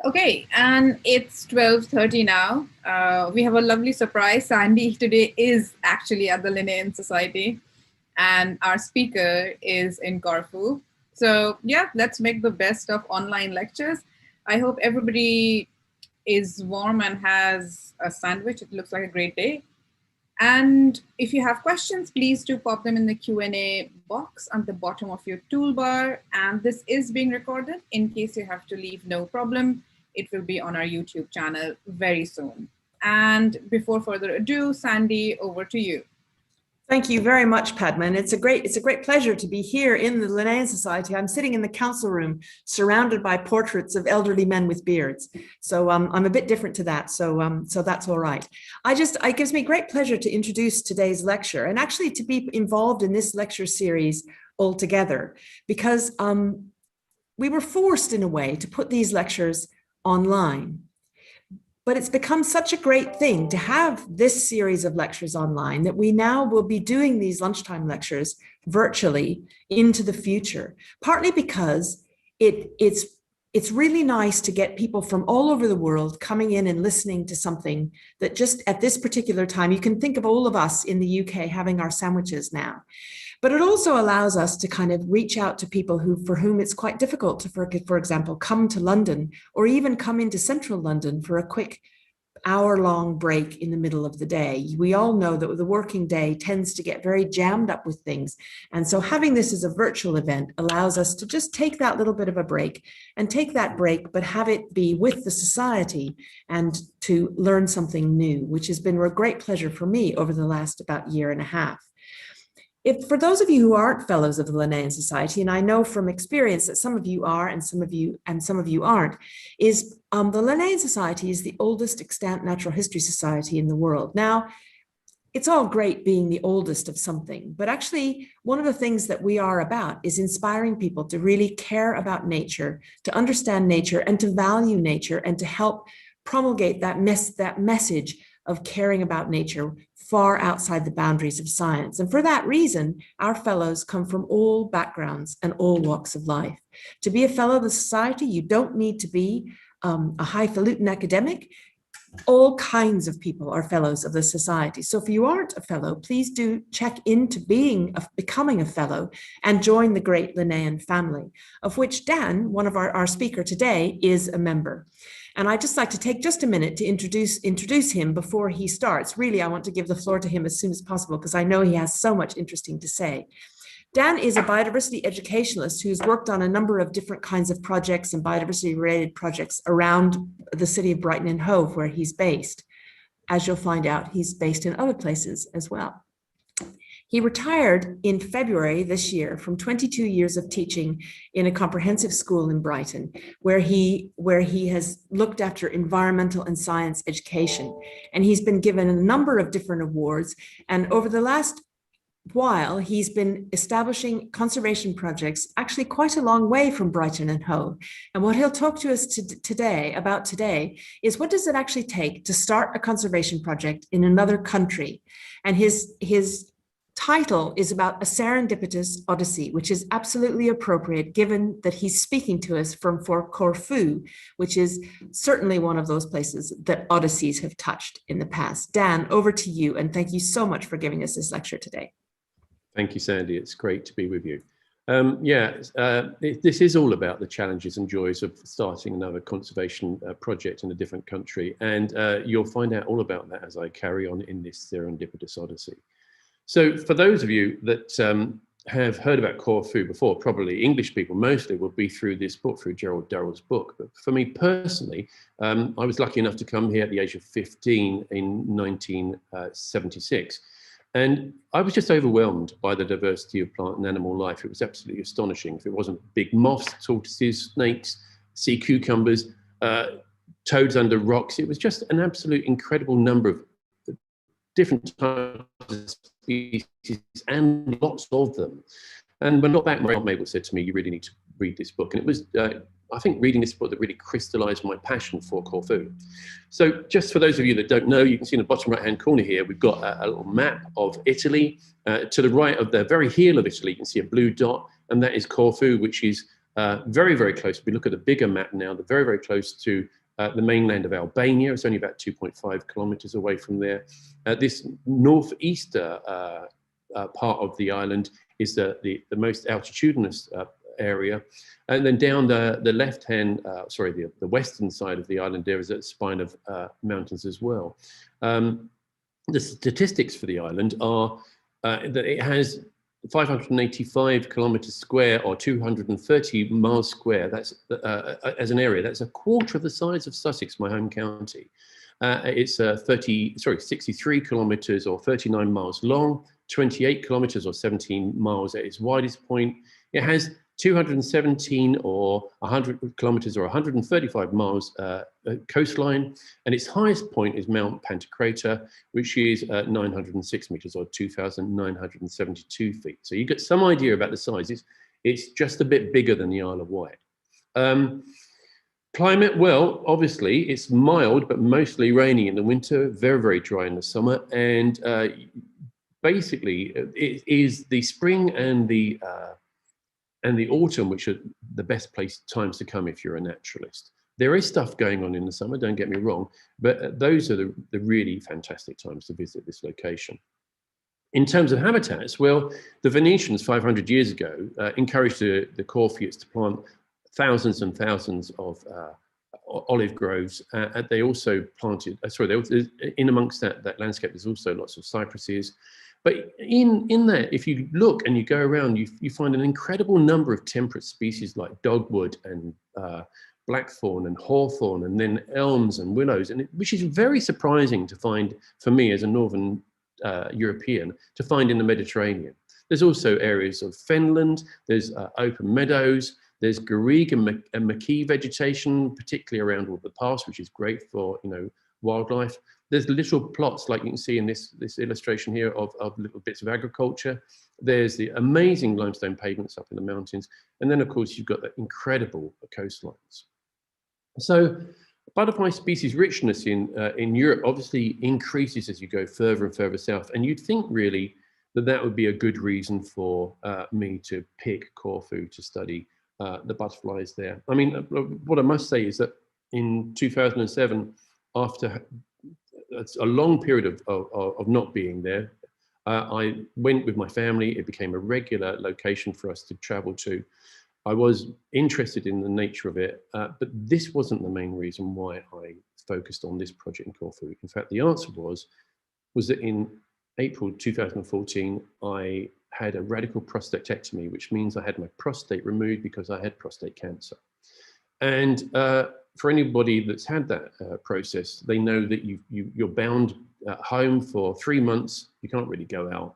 Okay, and it's 12:30 now. We have a lovely surprise. Sandy today is actually at the Linnean Society, and our speaker is in Corfu. So yeah, let's make the best of online lectures. I hope everybody is warm and has a sandwich. It looks like a great day. And if you have questions, please do pop them in the Q&A box on the bottom of your toolbar. And this is being recorded. In case you have to leave, no problem. It will be on our YouTube channel very soon. And before further ado, Sandy, over to you. Thank you very much, Padma. And it's a great pleasure to be here in the Linnean Society. I'm sitting in the council room surrounded by portraits of elderly men with beards. So I'm a bit different to that. So that's all right. It gives me great pleasure to introduce today's lecture and actually to be involved in this lecture series altogether, because we were forced in a way to put these lectures online. But it's become such a great thing to have this series of lectures online that we now will be doing these lunchtime lectures virtually into the future, partly because it's really nice to get people from all over the world coming in and listening to something that just at this particular time, you can think of all of us in the UK having our sandwiches now. But it also allows us to kind of reach out to people for whom it's quite difficult to, for example, come to London or even come into central London for a quick hour-long break in the middle of the day. We all know that the working day tends to get very jammed up with things. And so having this as a virtual event allows us to just take that little bit of a break and take that break, but have it be with the society and to learn something new, which has been a great pleasure for me over the last about year and a half. For those of you who aren't fellows of the Linnean Society, and I know from experience that some of you are and some of you aren't, is the Linnean Society is the oldest extant natural history society in the world. Now, it's all great being the oldest of something, but actually one of the things that we are about is inspiring people to really care about nature, to understand nature and to value nature and to help promulgate that message of caring about nature far outside the boundaries of science. And for that reason, our fellows come from all backgrounds and all walks of life. To be a fellow of the society, you don't need to be a highfalutin academic. All kinds of people are fellows of the society. So if you aren't a fellow, please do check into becoming a fellow and join the great Linnean family, of which Dan, one of our speaker today, is a member. And I'd just like to take just a minute to introduce him before he starts. Really, I want to give the floor to him as soon as possible because I know he has so much interesting to say. Dan is a biodiversity educationalist who's worked on a number of different kinds of projects and biodiversity-related projects around the city of Brighton and Hove, where he's based. As you'll find out, he's based in other places as well. He retired in February this year from 22 years of teaching in a comprehensive school in Brighton, where he has looked after environmental and science education. And he's been given a number of different awards. And over the last while, he's been establishing conservation projects actually quite a long way from Brighton and Hove. And what he'll talk to us today is what does it actually take to start a conservation project in another country? And his title is about a serendipitous odyssey, which is absolutely appropriate given that he's speaking to us from Corfu, which is certainly one of those places that odysseys have touched in the past. Dan, over to you, and thank you so much for giving us this lecture today. Thank you, Sandy. It's great to be with you. This is all about the challenges and joys of starting another conservation project in a different country, and you'll find out all about that as I carry on in this serendipitous odyssey. So for those of you that have heard about Corfu before, probably English people mostly, will be through this book, through Gerald Durrell's book. But for me personally, I was lucky enough to come here at the age of 15 in 1976. And I was just overwhelmed by the diversity of plant and animal life. It was absolutely astonishing. If it wasn't big moths, tortoises, snakes, sea cucumbers, toads under rocks, it was just an absolute incredible number of different types of species and lots of them. And when I got back, my aunt Mabel said to me, you really need to read this book. And it was, I think, reading this book that really crystallized my passion for Corfu. So just for those of you that don't know, you can see in the bottom right-hand corner here, we've got a little map of Italy. To the right of the very heel of Italy, you can see a blue dot, and that is Corfu, which is very, very close. If we look at the bigger map now, they're very, very close to the mainland of Albania. It's only about 2.5 kilometers away from there. This northeaster part of the island is the most altitudinous area. And then down the left-hand, the western side of the island, there is a spine of mountains as well. The statistics for the island are that it has 585 kilometers square, or 230 miles square. That's as an area. That's a quarter of the size of Sussex, my home county. It's 63 kilometers or 39 miles long, 28 kilometers or 17 miles at its widest point. It has 217 or 100 kilometers or 135 miles coastline, and its highest point is Mount Pantocrator, which is 906 meters or 2,972 feet. So you get some idea about the size. It's just a bit bigger than the Isle of Wight. Climate, well, obviously it's mild, but mostly rainy in the winter, very, very dry in the summer. And basically it is the spring and the autumn, which are the best times to come if you're a naturalist. There is stuff going on in the summer, don't get me wrong, but those are the really fantastic times to visit this location. In terms of habitats, well, the Venetians 500 years ago encouraged the Corfuites to plant thousands and thousands of olive groves. They also planted, in amongst that landscape, there's also lots of cypresses. But in that, if you look and you go around, you find an incredible number of temperate species like dogwood and blackthorn and hawthorn, and then elms and willows, which is very surprising to find, for me as a Northern European, to find in the Mediterranean. There's also areas of fenland, there's open meadows, there's garrigue and maquis vegetation, particularly around all the pass, which is great for wildlife. There's little plots, like you can see in this illustration here, of little bits of agriculture. There's the amazing limestone pavements up in the mountains. And then, of course, you've got the incredible coastlines. So butterfly species richness in Europe obviously increases as you go further and further south. And you'd think, really, that would be a good reason for me to pick Corfu to study the butterflies there. I mean, what I must say is that in 2007, after a long period of not being there, I went with my family. It became a regular location for us to travel to. I was interested in the nature of it, but this wasn't the main reason why I focused on this project in Corfu. In fact, the answer was that in April 2014, I had a radical prostatectomy, which means I had my prostate removed because I had prostate cancer. And for anybody that's had that process, they know that you're bound at home for 3 months. You can't really go out.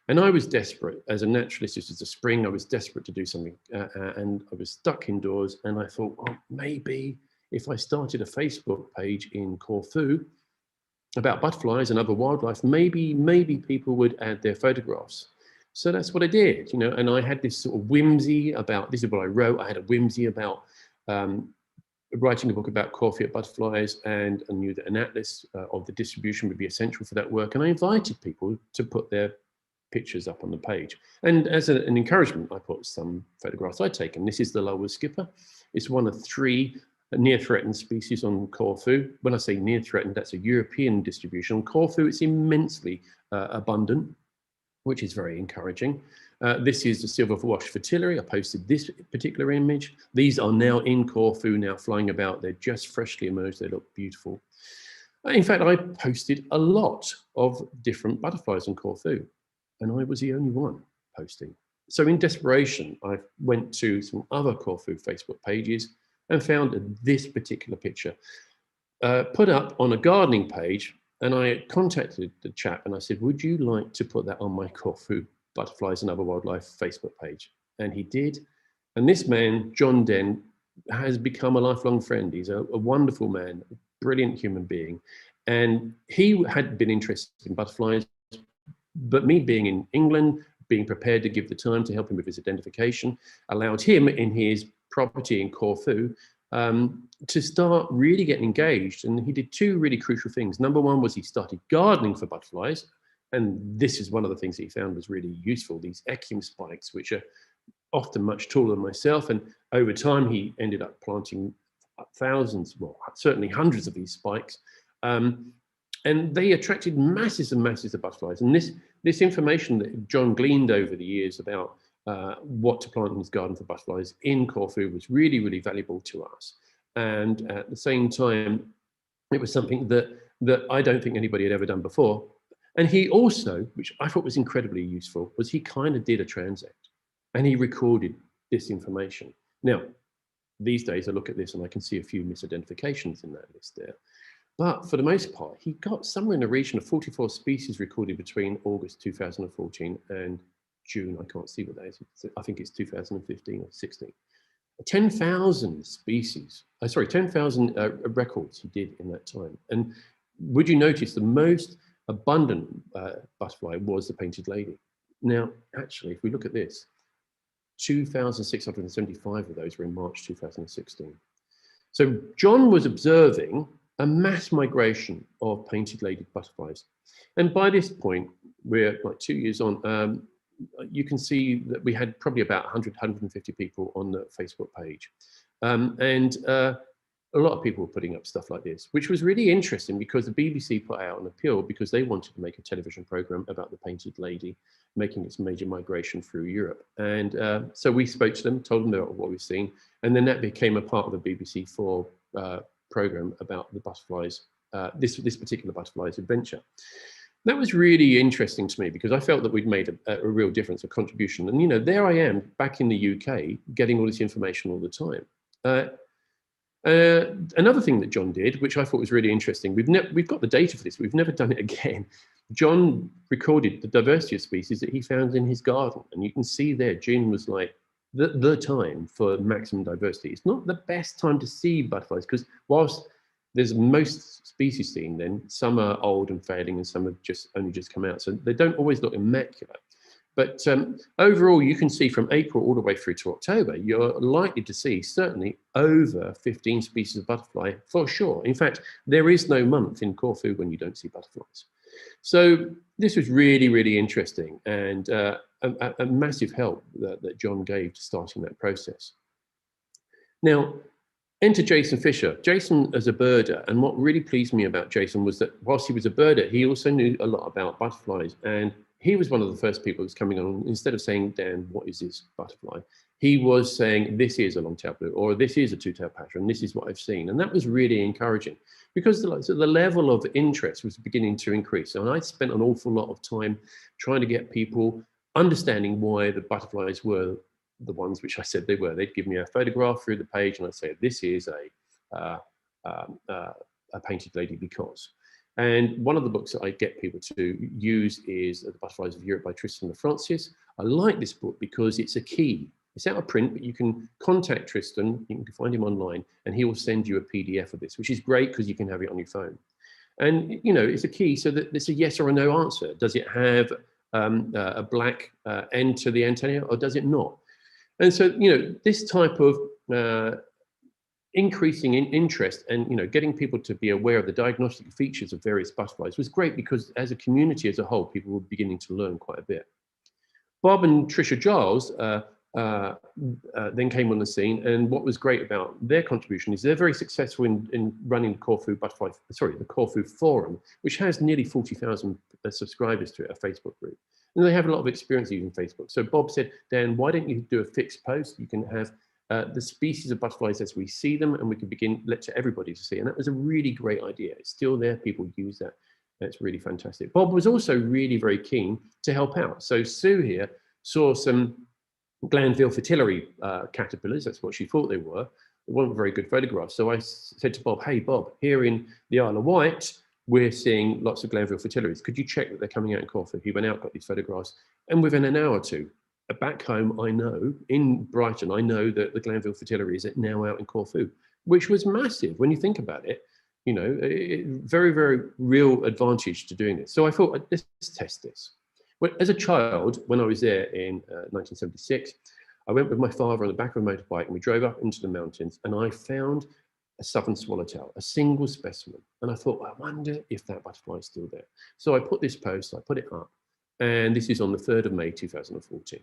And I was desperate. As a naturalist, this was the spring, I was desperate to do something. And I was stuck indoors, and I thought, well, maybe if I started a Facebook page in Corfu about butterflies and other wildlife, maybe people would add their photographs. So that's what I did, and I had this sort of whimsy about, this is what I wrote, I had a whimsy about writing a book about Corfuite butterflies, and I knew that an atlas of the distribution would be essential for that work. And I invited people to put their pictures up on the page. And as an encouragement, I put some photographs I'd taken. This is the Lowell skipper. It's one of 3 near-threatened species on Corfu. When I say near-threatened, that's a European distribution. On Corfu, it's immensely abundant, which is very encouraging. This is the silver-washed fritillary. I posted this particular image. These are now in Corfu, now flying about. They're just freshly emerged. They look beautiful. In fact, I posted a lot of different butterflies on Corfu, and I was the only one posting. So in desperation, I went to some other Corfu Facebook pages and found this particular picture put up on a gardening page. And I contacted the chap and I said, would you like to put that on my Corfu Butterflies and Other Wildlife Facebook page? And he did. And this man, John Denne, has become a lifelong friend. He's a wonderful man, a brilliant human being. And he had been interested in butterflies, but me being in England, being prepared to give the time to help him with his identification, allowed him in his property in Corfu to start really getting engaged. And he did two really crucial things. Number one was he started gardening for butterflies. And this is one of the things that he found was really useful, these Echium spikes, which are often much taller than myself. And over time, he ended up planting thousands, well, certainly hundreds of these spikes. And they attracted masses and masses of butterflies. And this information that John gleaned over the years about what to plant in his garden for butterflies in Corfu was really, really valuable to us. And at the same time, it was something that I don't think anybody had ever done before. And he also, which I thought was incredibly useful, was he kind of did a transect and he recorded this information. Now, these days I look at this and I can see a few misidentifications in that list there. But for the most part, he got somewhere in the region of 44 species recorded between August 2014 and June. I can't see what that is. I think it's 2015 or 16. 10,000 species, 10,000 records he did in that time. And would you notice the most abundant butterfly was the painted lady? Now, actually, if we look at this, 2,675 of those were in March 2016. So John was observing a mass migration of painted lady butterflies. And by this point, we're like 2 years on, you can see that we had probably about 100, 150 people on the Facebook page. A lot of people were putting up stuff like this, which was really interesting because the BBC put out an appeal because they wanted to make a television program about the painted lady making its major migration through Europe. And so we spoke to them, told them about what we've seen, and then that became a part of the BBC 4 program about the butterflies, this particular butterflies adventure. That was really interesting to me because I felt that we'd made a real difference, a contribution. And, you know, there I am back in the UK getting all this information all the time. Another thing that John did, which I thought was really interesting, we've got the data for this, we've never done it again. John recorded the diversity of species that he found in his garden. And you can see there, June was like the time for maximum diversity. It's not the best time to see butterflies because whilst there's most species seen, then some are old and fading and some have only just come out. So they don't always look immaculate. But overall, you can see from April all the way through to October, you're likely to see certainly over 15 species of butterfly for sure. In fact, there is no month in Corfu when you don't see butterflies. So this was really, really interesting and a massive help that John gave to starting that process. Now, enter Jason Fisher. Jason as a birder, and what really pleased me about Jason was that whilst he was a birder, he also knew a lot about butterflies. And he was one of the first people who was coming on, instead of saying, Dan, what is this butterfly? He was saying, this is a long-tailed blue, or this is a two-tailed passer, and this is what I've seen. And that was really encouraging because the level of interest was beginning to increase. And I spent an awful lot of time trying to get people understanding why the butterflies were the ones which I said they were. They'd give me a photograph through the page and I'd say, this is a painted lady because. And one of the books that I get people to use is The Butterflies of Europe by Tristan Lafrancis. I like this book because it's a key. It's out of print, but you can contact Tristan, you can find him online, and he will send you a PDF of this, which is great because you can have it on your phone. And, you know, it's a key so that it's a yes or a no answer. Does it have a black end to the antenna or does it not? And so, you know, this type of increasing in interest and, you know, getting people to be aware of the diagnostic features of various butterflies was great because as a community as a whole, people were beginning to learn quite a bit. Bob and Tricia Giles then came on the scene, and what was great about their contribution is they're very successful in running the Corfu the Corfu Forum, which has nearly 40,000 subscribers to it, a Facebook group. And they have a lot of experience using Facebook. So Bob said, Dan, why don't you do a fixed post? You can have the species of butterflies as we see them, and we can begin let everybody to see. And that was a really great idea. It's still there. People use that. That's really fantastic. Bob was also really very keen to help out. So Sue here saw some Glanville fritillary caterpillars. That's what she thought they were. They weren't very good photographs. So I said to Bob, hey, Bob, here in the Isle of Wight, we're seeing lots of Glanville fritillaries. Could you check that they're coming out in Corfu? He went out, got these photographs, and within an hour or two, back home, I know, in Brighton, I know that the Glanville fritillary is now out in Corfu, which was massive when you think about it. You know, very, very real advantage to doing this. So I thought, let's test this. Well, as a child, when I was there in 1976, I went with my father on the back of a motorbike and we drove up into the mountains and I found a Southern Swallowtail, a single specimen. And I thought, I wonder if that butterfly is still there. So I put this post, I put it up, and this is on the 3rd of May, 2014.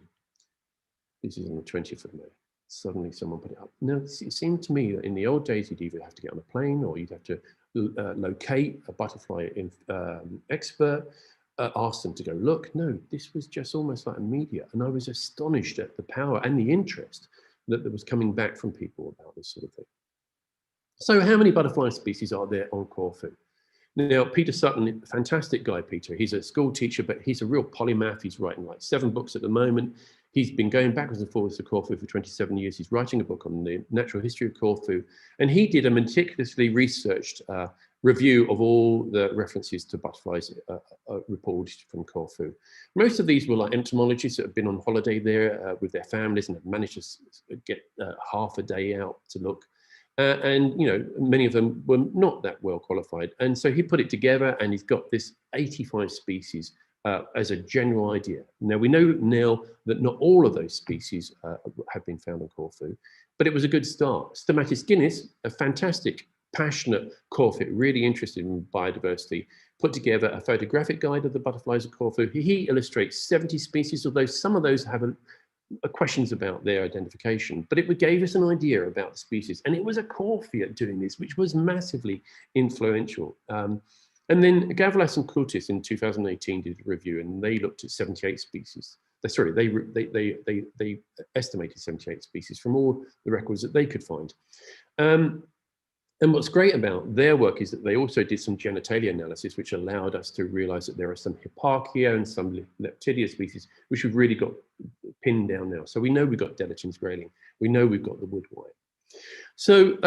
This is on the 20th of May. Suddenly someone put it up. Now, it seemed to me that in the old days, you'd either have to get on a plane or you'd have to locate a butterfly expert, ask them to go look. No, this was just almost like immediate. And I was astonished at the power and the interest that was coming back from people about this sort of thing. So how many butterfly species are there on Corfu? Now, Peter Sutton, fantastic guy, Peter. He's a school teacher, but he's a real polymath. He's writing like 7 books at the moment. He's been going backwards and forwards to Corfu for 27 years. He's writing a book on the natural history of Corfu. And he did a meticulously researched review of all the references to butterflies reported from Corfu. Most of these were like entomologists that have been on holiday there with their families and have managed to get half a day out to look. And, you know, many of them were not that well qualified. And so he put it together and he's got this 85 species as a general idea. Now, we know now that not all of those species have been found on Corfu, but it was a good start. Stomatis guinness, a fantastic, passionate Corfu, really interested in biodiversity, put together a photographic guide of the butterflies of Corfu. He illustrates 70 species, although some of those have questions about their identification, but it gave us an idea about the species. And it was a Corfu at doing this, which was massively influential. And then Gavlas and Curtis in 2018 did a review and they looked at 78 species. Sorry, they estimated 78 species from all the records that they could find. And what's great about their work is that they also did some genitalia analysis, which allowed us to realize that there are some Hipparchia and some Leptidia species, which we've really got pinned down now. So we know we've got Delatins grayling. We know we've got the wood white. So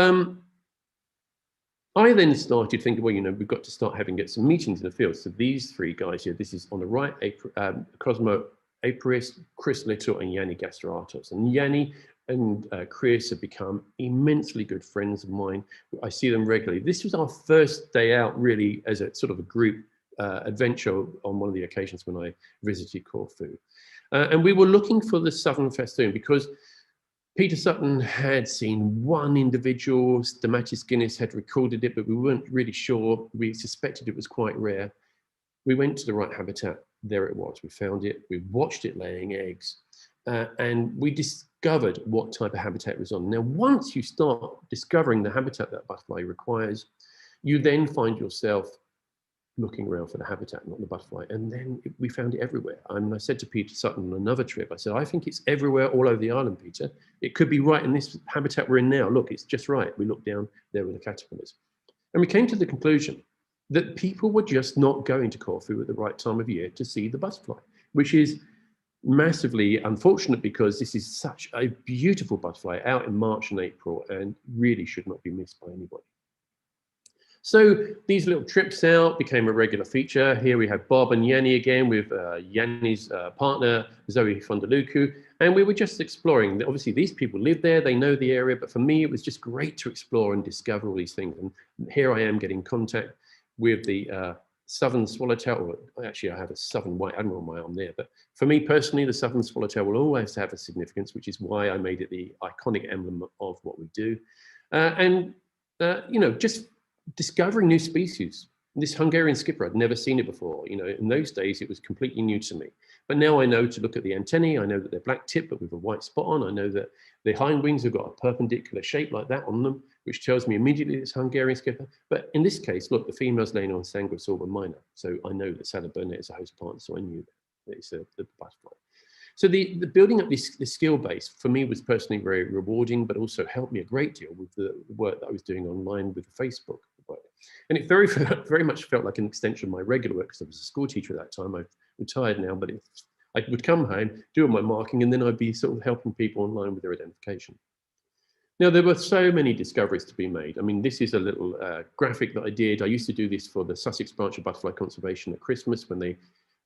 I then started thinking, well, you know, we've got to get some meetings in the field. So these 3 guys here, this is on the right, Cosmo Aprius, Chris Little, and Yanni Gastratos. And Yanni and Chris have become immensely good friends of mine. I see them regularly. This was our first day out really as a sort of a group adventure on one of the occasions when I visited Corfu. And we were looking for the southern festoon because Peter Sutton had seen one individual, Stomatis guinness had recorded it, but we weren't really sure. We suspected it was quite rare. We went to the right habitat. There it was. We found it. We watched it laying eggs. And we discovered what type of habitat it was on. Now, once you start discovering the habitat that butterfly requires, you then find yourself looking around for the habitat, not the butterfly. And then we found it everywhere. I mean, I said to Peter Sutton on another trip, I said, I think it's everywhere all over the island, Peter. It could be right in this habitat we're in now. Look, it's just right. We looked down, there were the caterpillars. And we came to the conclusion that people were just not going to Corfu at the right time of year to see the butterfly, which is massively unfortunate because this is such a beautiful butterfly out in March and April and really should not be missed by anybody. So these little trips out became a regular feature. Here we have Bob and Yanni again with Yanni's partner, Zoe Fondaluku. And we were just exploring. Obviously, these people live there, they know the area, but for me, it was just great to explore and discover all these things. And here I am getting contact with the Southern Swallowtail, or actually I have a Southern White Admiral on my arm there, but for me personally, the Southern Swallowtail will always have a significance, which is why I made it the iconic emblem of what we do. You know, just discovering new species. This Hungarian skipper, I'd never seen it before. You know, in those days, it was completely new to me. But now I know to look at the antennae. I know that they're black tip, but with a white spot on. I know that the hind wings have got a perpendicular shape like that on them, which tells me immediately it's Hungarian skipper. But in this case, look, the female's laying on Sanguis orba minor. So I know that Salaburnette is a host partner, so I knew that it's the butterfly. So the building up this skill base for me was personally very rewarding, but also helped me a great deal with the work that I was doing online with Facebook. And it very much felt like an extension of my regular work because I was a school teacher at that time. I've retired now, but I would come home, do all my marking, and then I'd be sort of helping people online with their identification. Now, there were so many discoveries to be made. I mean, this is a little graphic that I did. I used to do this for the Sussex branch of Butterfly Conservation at Christmas when they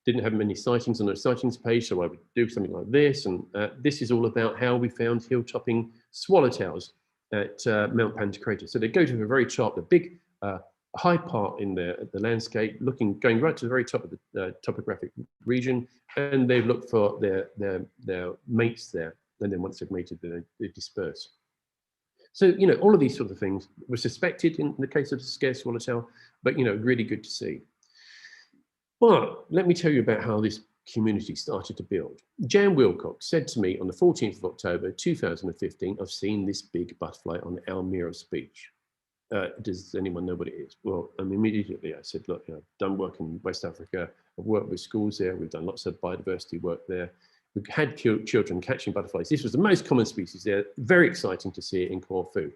didn't have many sightings on their sightings page, so I would do something like this. And this is all about how we found hill-topping swallowtails at Mount Pantocrator. So they go to the very top, the big high part in the landscape, going right to the very top of the topographic region, and they've looked for their mates there. And then once they've mated, they disperse. So, you know, all of these sort of things were suspected in the case of the scarce swallowtail, but, you know, really good to see. But let me tell you about how this community started to build. Jan Wilcox said to me on the 14th of October, 2015, I've seen this big butterfly on Elmira's beach. Does anyone know what it is? Well, immediately I said, look, you know, I've done work in West Africa. I've worked with schools there. We've done lots of biodiversity work there. We've had children catching butterflies. This was the most common species there. Very exciting to see it in Corfu.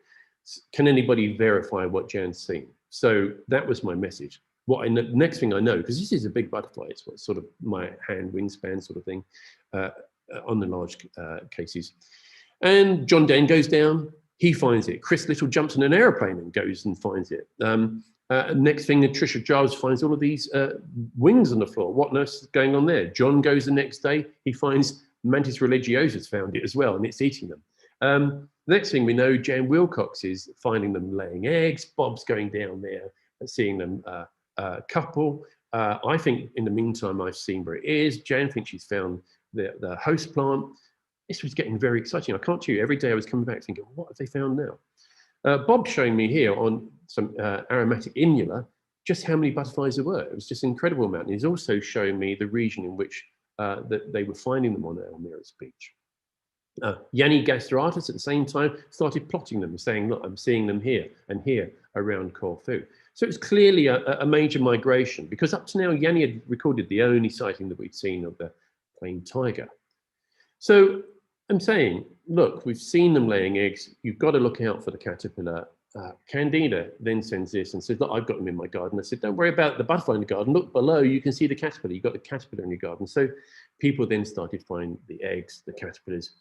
Can anybody verify what Jan's seen? So that was my message. Next thing I know, because this is a big butterfly, it's sort of my hand wingspan sort of thing on the large cases. And John Denne goes down, he finds it. Chris Little jumps in an aeroplane and goes and finds it. Next thing, Tricia Giles finds all of these wings on the floor. What on earth is going on there? John goes the next day, he finds Mantis religiosa's found it as well, and it's eating them. Next thing we know, Jan Wilcox is finding them laying eggs. Bob's going down there and seeing them couple. I think in the meantime, I've seen where it is. Jan thinks she's found the host plant. This was getting very exciting. I can't tell you, every day I was coming back thinking, what have they found now? Bob's showing me here on some aromatic inula just how many butterflies there were. It was just an incredible amount. And he's also showing me the region in which that they were finding them on Elmira's beach. Yanni Gastratus at the same time started plotting them, saying, look, I'm seeing them here and here around Corfu. So it was clearly a major migration, because up to now, Yanni had recorded the only sighting that we'd seen of the plain tiger. So I'm saying, look, we've seen them laying eggs. You've got to look out for the caterpillar. Candida then sends this and says, look, I've got them in my garden. I said, don't worry about the butterfly in the garden. Look below, you can see the caterpillar. You've got the caterpillar in your garden. So people then started finding the eggs, the caterpillars.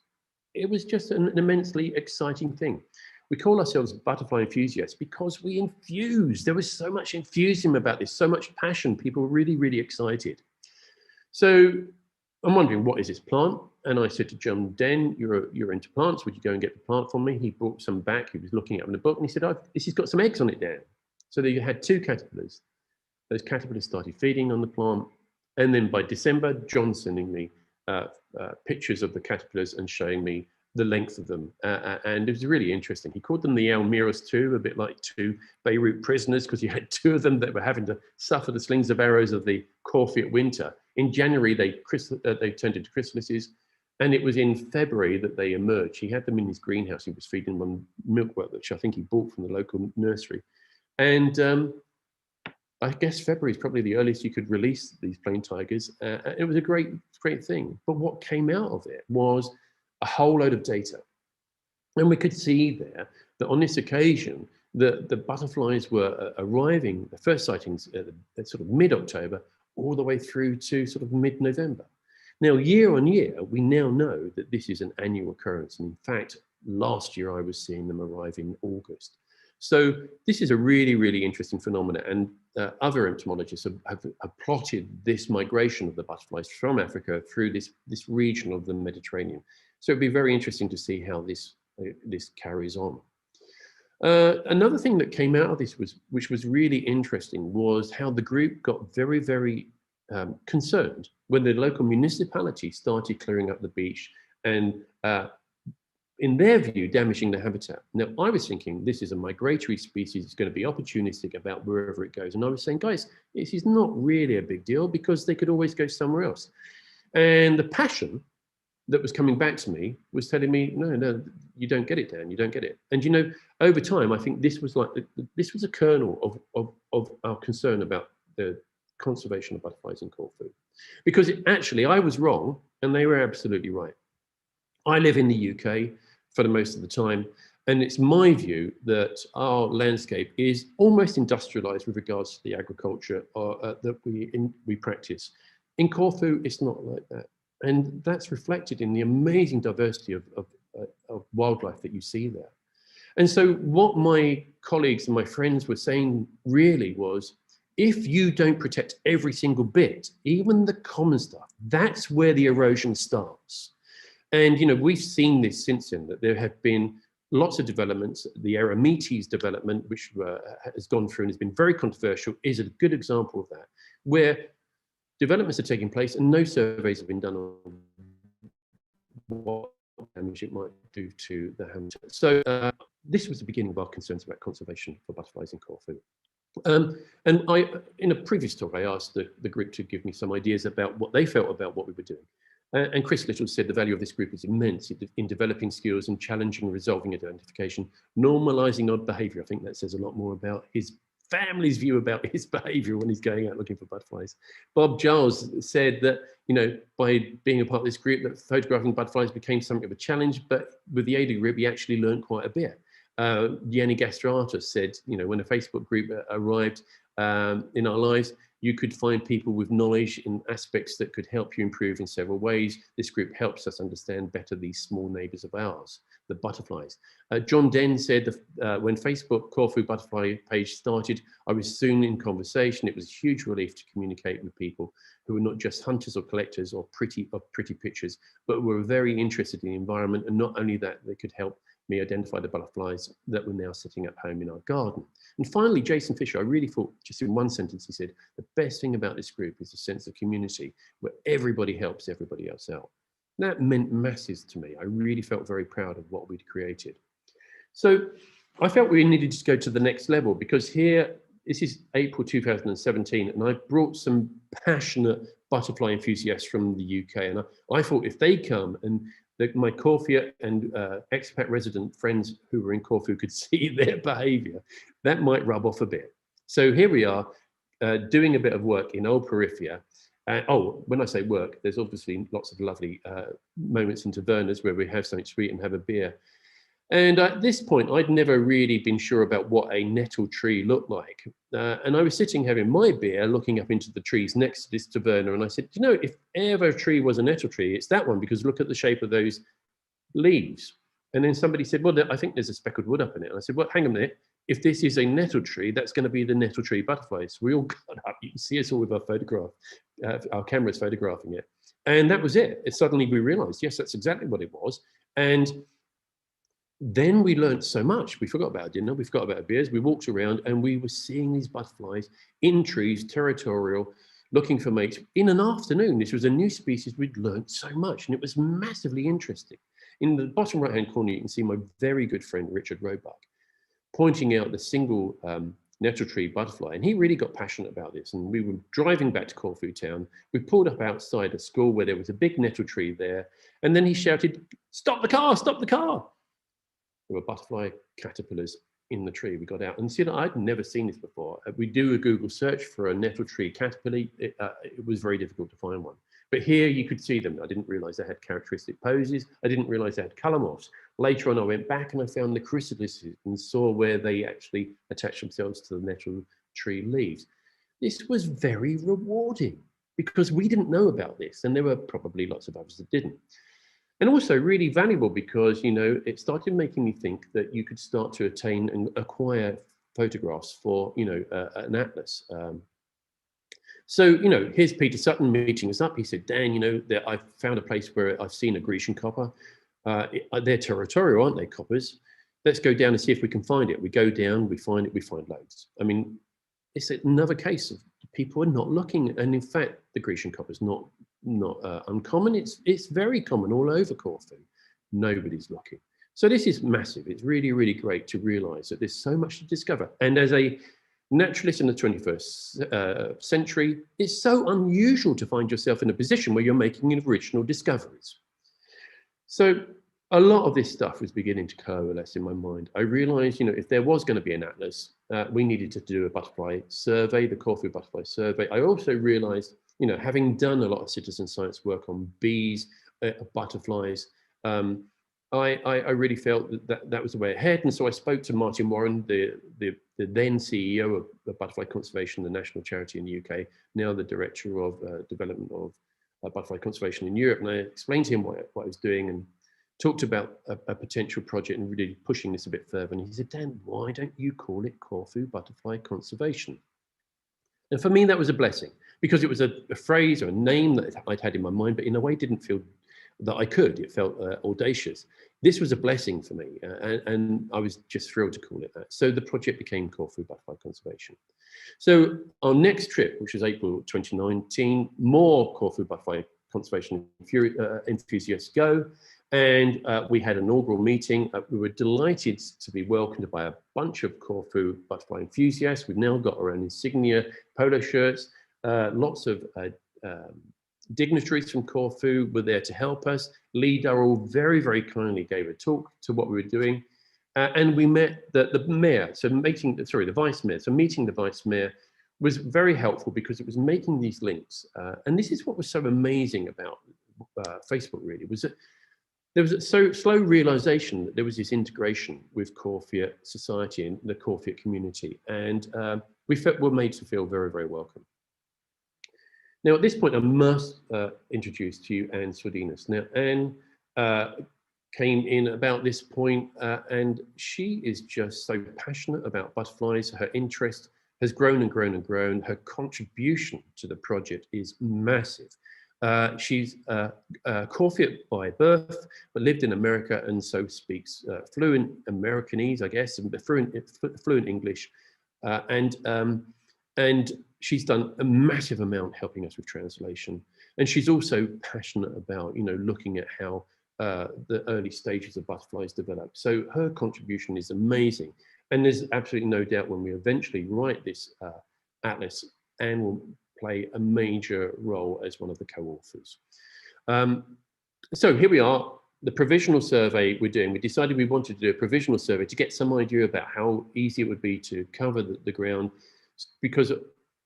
It was just an immensely exciting thing. We call ourselves butterfly enthusiasts because we infuse. There was so much enthusiasm about this, so much passion. People were really, really excited. So I'm wondering, what is this plant? And I said to John Denne, you're into plants. Would you go and get the plant for me? He brought some back. He was looking at them in the book, and he said, this has got some eggs on it now. So they had 2 caterpillars. Those caterpillars started feeding on the plant. And then by December, John's sending me pictures of the caterpillars and showing me the length of them. And it was really interesting. He called them the Elmiras too, a bit like 2 Beirut prisoners, because you had 2 of them that were having to suffer the slings of arrows of the Corfu winter. In January, they turned into chrysalises, and it was in February that they emerged. He had them in his greenhouse. He was feeding them on milkweed, which I think he bought from the local nursery. And I guess February is probably the earliest you could release these plain tigers. It was a great thing. But what came out of it was a whole load of data. And we could see there that on this occasion, the butterflies were arriving, the first sightings at sort of mid-October, all the way through to sort of mid-November. Now, year on year, we now know that this is an annual occurrence. And in fact, last year I was seeing them arrive in August. So this is a really, really interesting phenomenon. And other entomologists have plotted this migration of the butterflies from Africa through this region of the Mediterranean. So it'd be very interesting to see how this carries on. Another thing that came out of this which was really interesting, was how the group got very, very concerned when the local municipality started clearing up the beach and, in their view, damaging the habitat. Now, I was thinking this is a migratory species. It's going to be opportunistic about wherever it goes. And I was saying, guys, this is not really a big deal because they could always go somewhere else. And the passion that was coming back to me was telling me, no, you don't get it, Dan, you don't get it. And, you know, over time, I think this was a kernel of our concern about the conservation of butterflies in Corfu. Because I was wrong and they were absolutely right. I live in the UK for the most of the time, and it's my view that our landscape is almost industrialized with regards to the agriculture that we practice. In Corfu, it's not like that. And that's reflected in the amazing diversity of wildlife that you see there. And so what my colleagues and my friends were saying really was, if you don't protect every single bit, even the common stuff, that's where the erosion starts. And, you know, we've seen this since then, that there have been lots of developments. The Eremites development, which has gone through and has been very controversial, is a good example of that, where developments are taking place and no surveys have been done on what damage it might do to the habitat. So this was the beginning of our concerns about conservation for butterflies in Corfu. And in a previous talk, I asked the group to give me some ideas about what they felt about what we were doing. And Chris Little said the value of this group is immense in developing skills and challenging and resolving identification, normalizing odd behavior. I think that says a lot more about his family's view about his behavior when he's going out looking for butterflies. Bob Giles said that, you know, by being a part of this group, that photographing butterflies became something of a challenge, but with the aid of the group, he actually learned quite a bit. Denne Gastratus said, you know, when a Facebook group arrived in our lives, you could find people with knowledge in aspects that could help you improve in several ways. This group helps us understand better these small neighbors of ours, the butterflies. John Denne said, when Facebook Corfu Butterfly page started, I was soon in conversation. It was a huge relief to communicate with people who were not just hunters or collectors or pretty pictures, but were very interested in the environment. And not only that, they could help me identify the butterflies that were now sitting at home in our garden. And finally, Jason Fisher, I really thought, just in one sentence, he said, the best thing about this group is the sense of community where everybody helps everybody else out. That meant masses to me. I really felt very proud of what we'd created. So I felt we needed to go to the next level, because here, this is April 2017, and I brought some passionate butterfly enthusiasts from the UK. And I thought if they come and my Corfu and expat resident friends who were in Corfu could see their behavior, that might rub off a bit. So here we are doing a bit of work in Old Peripheria. When I say work, there's obviously lots of lovely moments in tavernas where we have something sweet and have a beer. And at this point, I'd never really been sure about what a nettle tree looked like. And I was sitting having my beer, looking up into the trees next to this taverna. And I said, you know, if ever a tree was a nettle tree, it's that one, because look at the shape of those leaves. And then somebody said, well, I think there's a speckled wood up in it. And I said, well, hang on a minute. If this is a nettle tree, that's going to be the nettle tree butterfly. So we all got up. You can see us all with our photograph, our cameras photographing it. And that was it. Suddenly we realized, yes, that's exactly what it was. And then we learned so much. We forgot about dinner, we forgot about beers. We walked around and we were seeing these butterflies in trees, territorial, looking for mates in an afternoon. This was a new species. We'd learned so much, and it was massively interesting. In the bottom right-hand corner, you can see my very good friend, Richard Roebuck, pointing out the single nettle tree butterfly. And he really got passionate about this. And we were driving back to Corfu town. We pulled up outside a school where there was a big nettle tree there. And then he shouted, "Stop the car, stop the car." There were butterfly caterpillars in the tree. We got out and see that I'd never seen this before. We do a Google search for a nettle tree caterpillar. It was very difficult to find one. But here you could see them. I didn't realize they had characteristic poses. I didn't realize they had color morphs. Later on, I went back and I found the chrysalises and saw where they actually attach themselves to the nettle tree leaves. This was very rewarding because we didn't know about this, and there were probably lots of others that didn't. And also really valuable because, you know, it started making me think that you could start to attain and acquire photographs for, you know, an atlas. So, you know, here's Peter Sutton meeting us up. He said, Dan, you know, I've found a place where I've seen a Grecian copper. They're territorial, aren't they, coppers? Let's go down and see if we can find it. We go down, we find it, we find loads. I mean, it's another case of people are not looking. And in fact, the Grecian copper is not uncommon. It's very common all over Corfu. Nobody's looking. So this is massive. It's really, really great to realize that there's so much to discover. And as a naturalist in the 21st century, it's so unusual to find yourself in a position where you're making original discoveries. So a lot of this stuff was beginning to coalesce in my mind. I realized, you know, if there was going to be an atlas, we needed to do a butterfly survey, the Corfu Butterfly Survey. I also realized, you know, having done a lot of citizen science work on bees, butterflies, I really felt that was the way ahead. And so I spoke to Martin Warren, the then CEO of Butterfly Conservation, the national charity in the UK, now the director of development of butterfly conservation in Europe, and I explained to him what I was doing and talked about a potential project and really pushing this a bit further. And he said, Dan, why don't you call it Corfu Butterfly Conservation? And for me, that was a blessing, because it was a phrase or a name that I'd had in my mind, but in a way didn't feel that I could. It felt audacious. This was a blessing for me, and I was just thrilled to call it that. So the project became Corfu Butterfly Conservation. So our next trip, which was April 2019, more Corfu Butterfly Conservation enthusiasts go, and we had an inaugural meeting. We were delighted to be welcomed by a bunch of Corfu Butterfly enthusiasts. We've now got our own insignia, polo shirts, lots of dignitaries from Corfu were there to help us. Lee Durrell very, very kindly gave a talk to what we were doing. And we met the mayor, the vice mayor. So meeting the vice mayor was very helpful because it was making these links. And this is what was so amazing about Facebook, really, was that there was a slow realization that there was this integration with Corfu society and the Corfu community. And we were made to feel very, very welcome. Now, at this point, I must introduce to you Anne Sordinas. Now, Anne came in about this point, and she is just so passionate about butterflies. Her interest has grown and grown and grown. Her contribution to the project is massive. She's Corfu by birth, but lived in America and so speaks fluent Americanese, I guess, and fluent English. And she's done a massive amount helping us with translation. And she's also passionate about, looking at how the early stages of butterflies develop. So her contribution is amazing. And there's absolutely no doubt when we eventually write this atlas, Anne will play a major role as one of the co-authors. So here we are, the provisional survey we're doing. We decided we wanted to do a provisional survey to get some idea about how easy it would be to cover the ground, because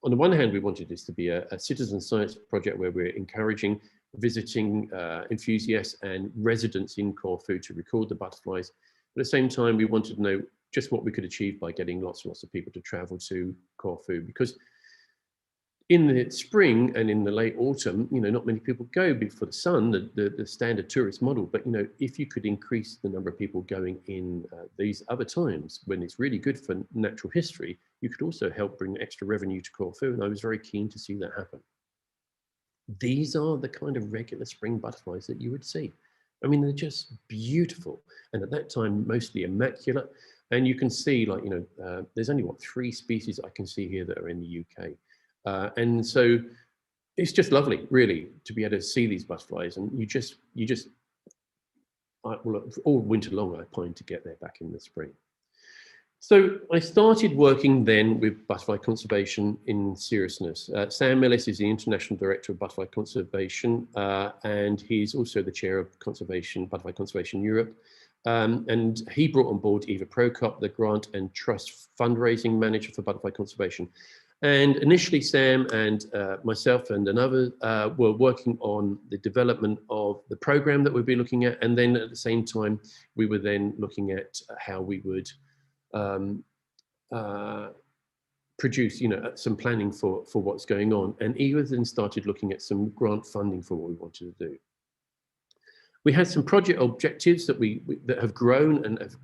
on the one hand, we wanted this to be a citizen science project where we're encouraging visiting enthusiasts and residents in Corfu to record the butterflies. At the same time, we wanted to know just what we could achieve by getting lots and lots of people to travel to Corfu, because in the spring and in the late autumn, not many people go for the sun, the standard tourist model. But, if you could increase the number of people going in these other times when it's really good for natural history, you could also help bring extra revenue to Corfu. And I was very keen to see that happen. These are the kind of regular spring butterflies that you would see. I mean, they're just beautiful. And at that time, mostly immaculate. And you can see, there's only, 3 species I can see here that are in the UK. And so it's just lovely, really, to be able to see these butterflies. And all winter long, I pine to get there back in the spring. So I started working then with butterfly conservation in seriousness. Sam Ellis is the International Director of Butterfly Conservation, and he's also the Chair of Butterfly Conservation Europe. And he brought on board Eva Prokop, the Grant and Trust Fundraising Manager for Butterfly Conservation. And initially, Sam and myself and another were working on the development of the program that we'd be looking at. And then at the same time, we were then looking at how we would produce, some planning for what's going on. And Eva then started looking at some grant funding for what we wanted to do. We had some project objectives that that have grown and have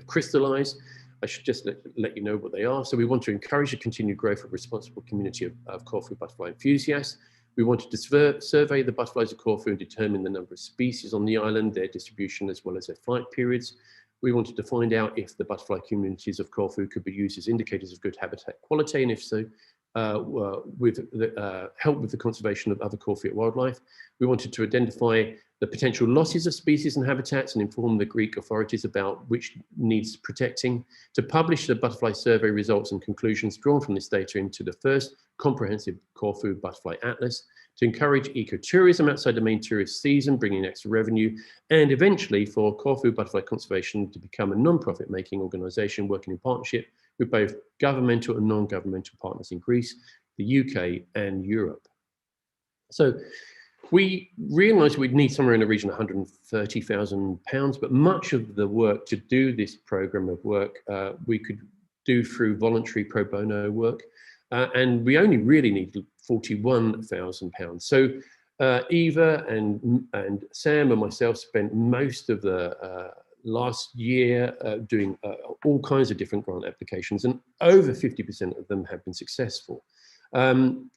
crystallized. I should just let you know what they are. So we want to encourage the continued growth of a responsible community of Corfu butterfly enthusiasts. We wanted to survey the butterflies of Corfu and determine the number of species on the island, their distribution, as well as their flight periods. We wanted to find out if the butterfly communities of Corfu could be used as indicators of good habitat quality, and if so, with the help with the conservation of other Corfu wildlife. We wanted to identify the potential losses of species and habitats and inform the Greek authorities about which needs protecting, to publish the butterfly survey results and conclusions drawn from this data into the first comprehensive Corfu Butterfly Atlas, to encourage ecotourism outside the main tourist season, bringing extra revenue, and eventually for Corfu Butterfly Conservation to become a non-profit making organisation working in partnership with both governmental and non-governmental partners in Greece, the UK and Europe. So we realised we'd need somewhere in the region of £130,000, but much of the work to do this programme of work we could do through voluntary pro bono work, and we only really needed £41,000. So Eva and Sam and myself spent most of the last year doing all kinds of different grant applications, and over 50% of them have been successful. And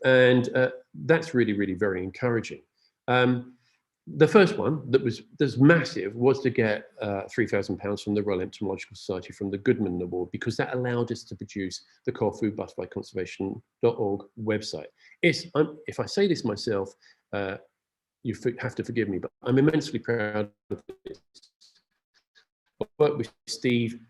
that's really, really very encouraging. The first one that was massive was to get £3,000 from the Royal Entomological Society from the Goodman Award, because that allowed us to produce the Corfu Butterfly Conservation.org website. It's, if I say this myself, you have to forgive me, but I'm immensely proud of this. I worked with Steve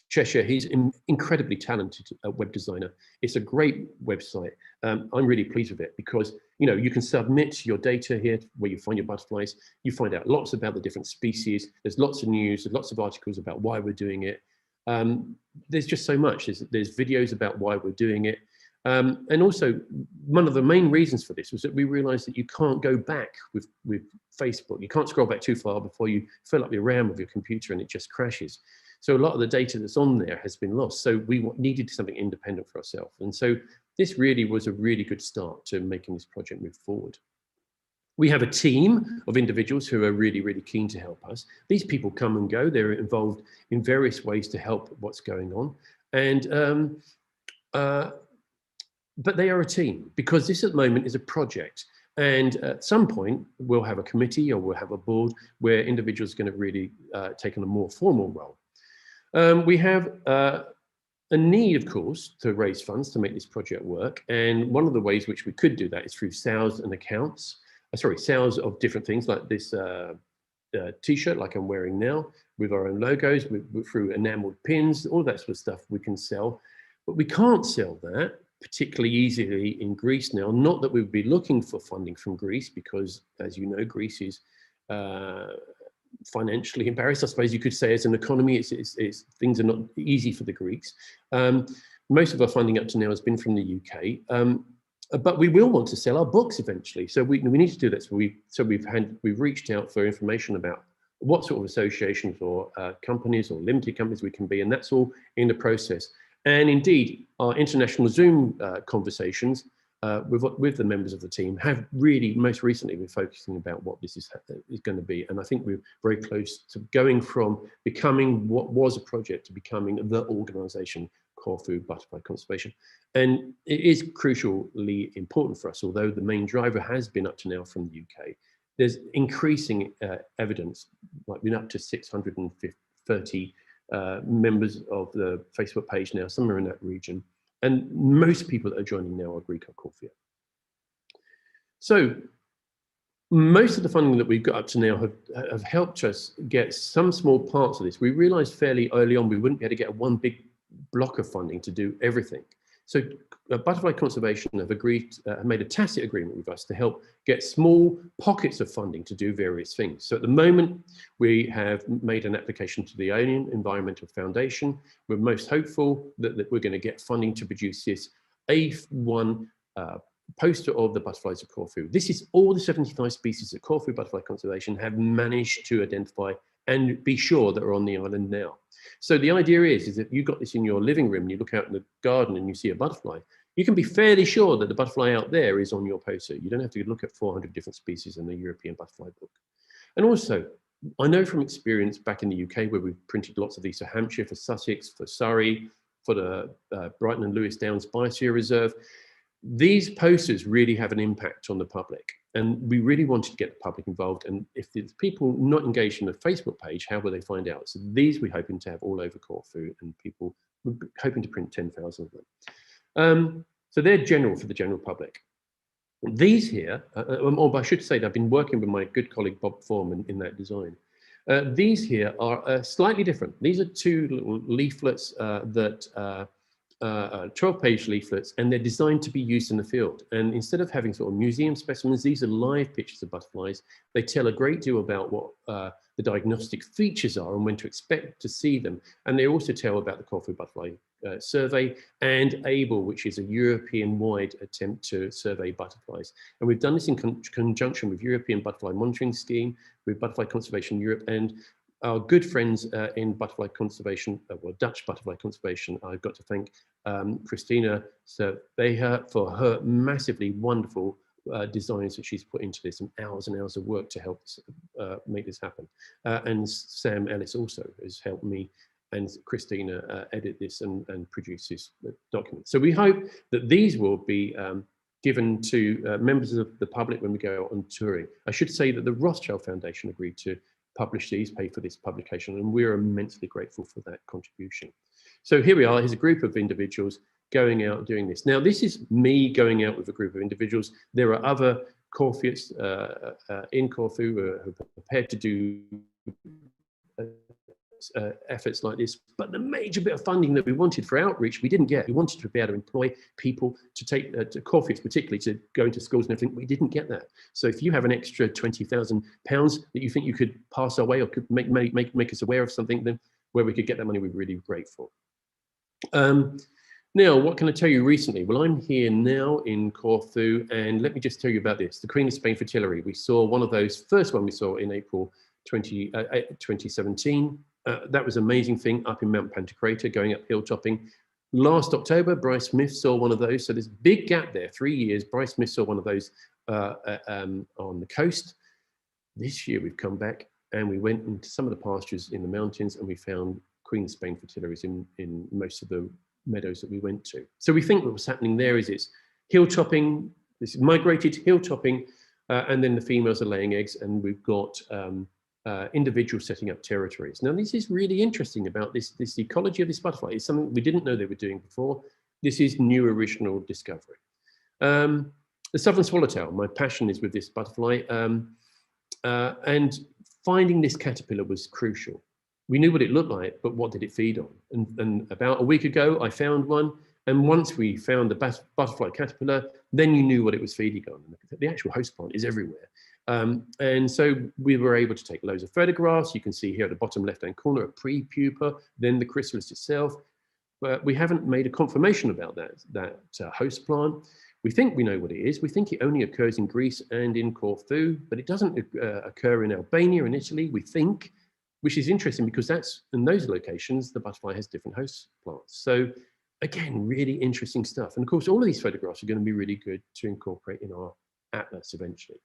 Cheshire. He's an incredibly talented web designer. It's a great website. I'm really pleased with it because, you know, you can submit your data here where you find your butterflies. You find out lots about the different species. There's lots of news. There's lots of articles about why we're doing it. There's just so much. There's videos about why we're doing it. And also, one of the main reasons for this was that we realized that you can't go back with Facebook. You can't scroll back too far before you fill up your RAM of your computer and it just crashes. So a lot of the data that's on there has been lost. So we needed something independent for ourselves. And so this really was a really good start to making this project move forward. We have a team of individuals who are really, really keen to help us. These people come and go. They're involved in various ways to help what's going on. And but they are a team, because this at the moment is a project. And at some point, we'll have a committee or we'll have a board where individuals are going to really take on a more formal role. We have a need, of course, to raise funds to make this project work. And one of the ways which we could do that is through sales and accounts. Sales of different things like this t-shirt like I'm wearing now with our own logos, through enameled pins, all that sort of stuff we can sell. But we can't sell that particularly easily in Greece now. Not that we would be looking for funding from Greece, because, as you know, Greece is financially embarrassed, I suppose you could say. As an economy, things are not easy for the Greeks. Most of our funding up to now has been from the UK, but we will want to sell our books eventually. So we need to do that. So we've reached out for information about what sort of associations or companies or limited companies we can be, and that's all in the process. And indeed, our international Zoom conversations with the members of the team have really most recently been focusing about what this is going to be. And I think we're very close to going from becoming what was a project to becoming the organization, Corfu Butterfly Conservation. And it is crucially important for us, although the main driver has been up to now from the UK. There's increasing evidence, like been up to 630 members of the Facebook page now, somewhere in that region. And most people that are joining now are Greek or Corfu. So most of the funding that we've got up to now have helped us get some small parts of this. We realized fairly early on we wouldn't be able to get one big block of funding to do everything. So Butterfly Conservation have made a tacit agreement with us to help get small pockets of funding to do various things. So at the moment, we have made an application to the Linnean Environmental Foundation. We're most hopeful that we're going to get funding to produce this A1 poster of the butterflies of Corfu. This is all the 75 species that Corfu Butterfly Conservation have managed to identify and be sure that are on the island now. So the idea is that you've got this in your living room and you look out in the garden and you see a butterfly, you can be fairly sure that the butterfly out there is on your poster. You don't have to look at 400 different species in the European Butterfly Book. And also, I know from experience back in the UK where we've printed lots of these for Hampshire, for Sussex, for Surrey, for the Brighton and Lewis Downs Biosphere Reserve, these posters really have an impact on the public. And we really wanted to get the public involved. And if there's people not engaged in the Facebook page, how will they find out? So these we're hoping to have all over Corfu, and people, we're hoping to print 10,000 of them. So they're general for the general public. These here, or I should say that I've been working with my good colleague Bob Foreman in that design. These here are slightly different. These are two little leaflets 12-page leaflets, and they're designed to be used in the field. And instead of having sort of museum specimens, these are live pictures of butterflies. They tell a great deal about what the diagnostic features are and when to expect to see them. And they also tell about the Corfu Butterfly Survey and ABLE, which is a European-wide attempt to survey butterflies. And we've done this in conjunction with European Butterfly Monitoring Scheme, with Butterfly Conservation Europe, and our good friends in butterfly conservation, well, Dutch butterfly conservation. I've got to thank Christina Serveja for her massively wonderful designs that she's put into this, and hours of work to help make this happen. And Sam Ellis also has helped me and Christina edit this and produce this document. So we hope that these will be given to members of the public when we go on touring. I should say that the Rothschild Foundation agreed to publish these, pay for this publication, and we're immensely grateful for that contribution. So here we are, here's a group of individuals going out doing this. Now, this is me going out with a group of individuals. There are other Corfuists in Corfu who are prepared to do efforts like this, but the major bit of funding that we wanted for outreach, we didn't get. We wanted to be able to employ people to take, to Corfuists particularly, to go into schools and everything. We didn't get that. So if you have an extra £20,000 that you think you could pass our way or could make us aware of something, then where we could get that money, we're really grateful. Now, what can I tell you recently? Well, I'm here now in Corfu, and let me just tell you about this. The Queen of Spain Fritillary. We saw one of those, first one we saw in April 2017. That was an amazing thing up in Mount Pantocrator, going up hill topping. Last October, Bryce Smith saw one of those. So there's a big gap there, 3 years. Bryce Smith saw one of those on the coast. This year we've come back and we went into some of the pastures in the mountains and we found Queen of Spain Fritillaries in most of the meadows that we went to. So we think that what's happening there is it's hill topping, this is migrated hill topping, and then the females are laying eggs, and we've got individuals setting up territories. Now, this is really interesting about this ecology of this butterfly. It's something we didn't know they were doing before. This is new original discovery. The Southern Swallowtail, my passion is with this butterfly, and finding this caterpillar was crucial. We knew what it looked like, but what did it feed on? And about a week ago, I found one. And once we found the butterfly caterpillar, then you knew what it was feeding on. The actual host plant is everywhere. And so we were able to take loads of photographs. You can see here at the bottom left-hand corner, a pre-pupa, then the chrysalis itself. But we haven't made a confirmation about that host plant. We think we know what it is. We think it only occurs in Greece and in Corfu, but it doesn't occur in Albania and Italy, we think, which is interesting because that's in those locations, the butterfly has different host plants. So again, really interesting stuff. And of course, all of these photographs are going to be really good to incorporate in our atlas eventually.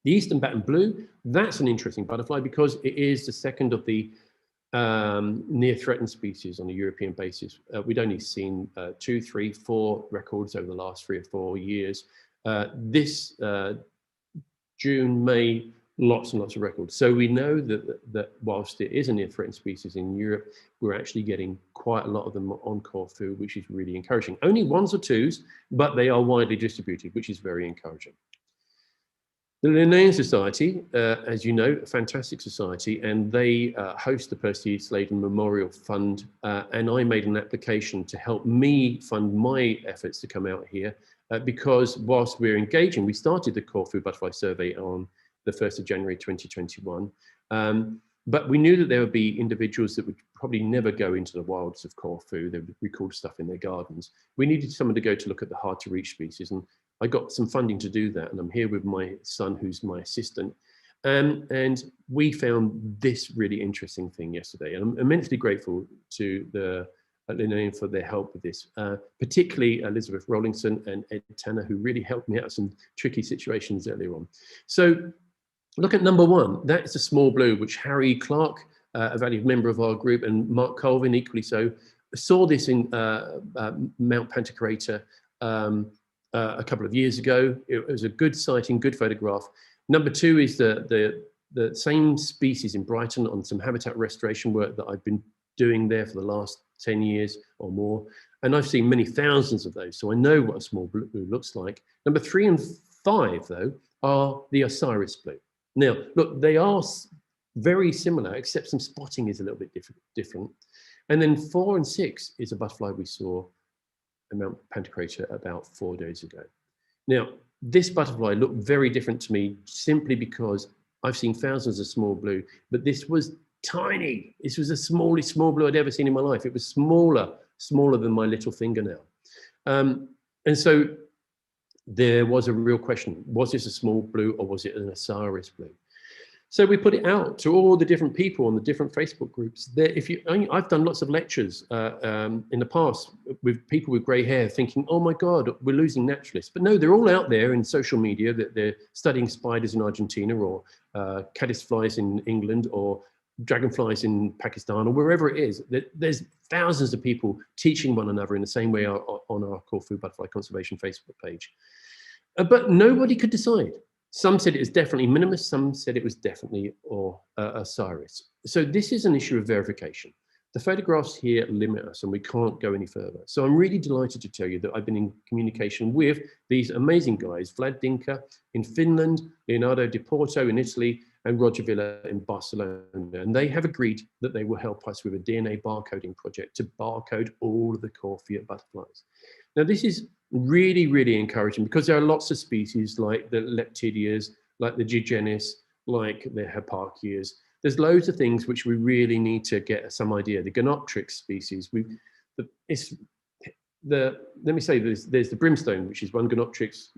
The Eastern Baton Blue, that's an interesting butterfly because it is the second of the near threatened species on a European basis. We'd only seen 2, 3, 4 records over the last 3 or 4 years. This June, May, lots and lots of records. So we know that whilst it is a near threatened species in Europe, we're actually getting quite a lot of them on Corfu, which is really encouraging. Only 1s or 2s, but they are widely distributed, which is very encouraging. The Linnean Society, as you know, a fantastic society, and they host the Percy Sladen Memorial Fund, and I made an application to help me fund my efforts to come out here, because whilst we're engaging, we started the Corfu Butterfly Survey on the 1st of January 2021, but we knew that there would be individuals that would probably never go into the wilds of Corfu. They would record stuff in their gardens. We needed someone to go to look at the hard to reach species, and I got some funding to do that, and I'm here with my son, who's my assistant. And we found this really interesting thing yesterday, and I'm immensely grateful to the Linnean for their help with this, particularly Elizabeth Rollinson and Ed Tanner, who really helped me out of some tricky situations earlier on. So look at number 1. That is a small blue, which Harry Clark, a valued member of our group, and Mark Colvin, equally so, saw this in Mount Pantocrator a couple of years ago. It was a good sighting, good photograph. Number 2 is the same species in Brighton on some habitat restoration work that I've been doing there for the last 10 years or more. And I've seen many thousands of those, so I know what a small blue looks like. Number 3 and 5, though, are the Osiris blue. Now, look, they are very similar, except some spotting is a little bit different. And then 4 and 6 is a butterfly we saw at Mount Pantocrator about 4 days ago. Now, this butterfly looked very different to me simply because I've seen thousands of small blue, but this was tiny. This was the smallest small blue I'd ever seen in my life. It was smaller than my little fingernail. And so there was a real question, was this a small blue or was it an Osiris blue? So we put it out to all the different people on the different Facebook groups. I've done lots of lectures in the past with people with grey hair thinking, oh my God, we're losing naturalists. But no, they're all out there in social media, that they're studying spiders in Argentina, or caddisflies in England, or dragonflies in Pakistan, or wherever it is. There's thousands of people teaching one another in the same way on our Corfu Butterfly Conservation Facebook page. But nobody could decide. Some said it was definitely Minimus, some said it was definitely Osiris. So this is an issue of verification. The photographs here limit us and we can't go any further. So I'm really delighted to tell you that I've been in communication with these amazing guys, Vlad Dinka in Finland, Leonardo Di Porto in Italy, and Roger Villa in Barcelona. And they have agreed that they will help us with a DNA barcoding project to barcode all of the Corfu butterflies. Now, this is really, really encouraging, because there are lots of species like the Leptidias, like the Gigenis, like the Hipparchias. There's loads of things which we really need to get some idea. The Gonoptrix species, let me say, there's the brimstone, which is one Gonoptrix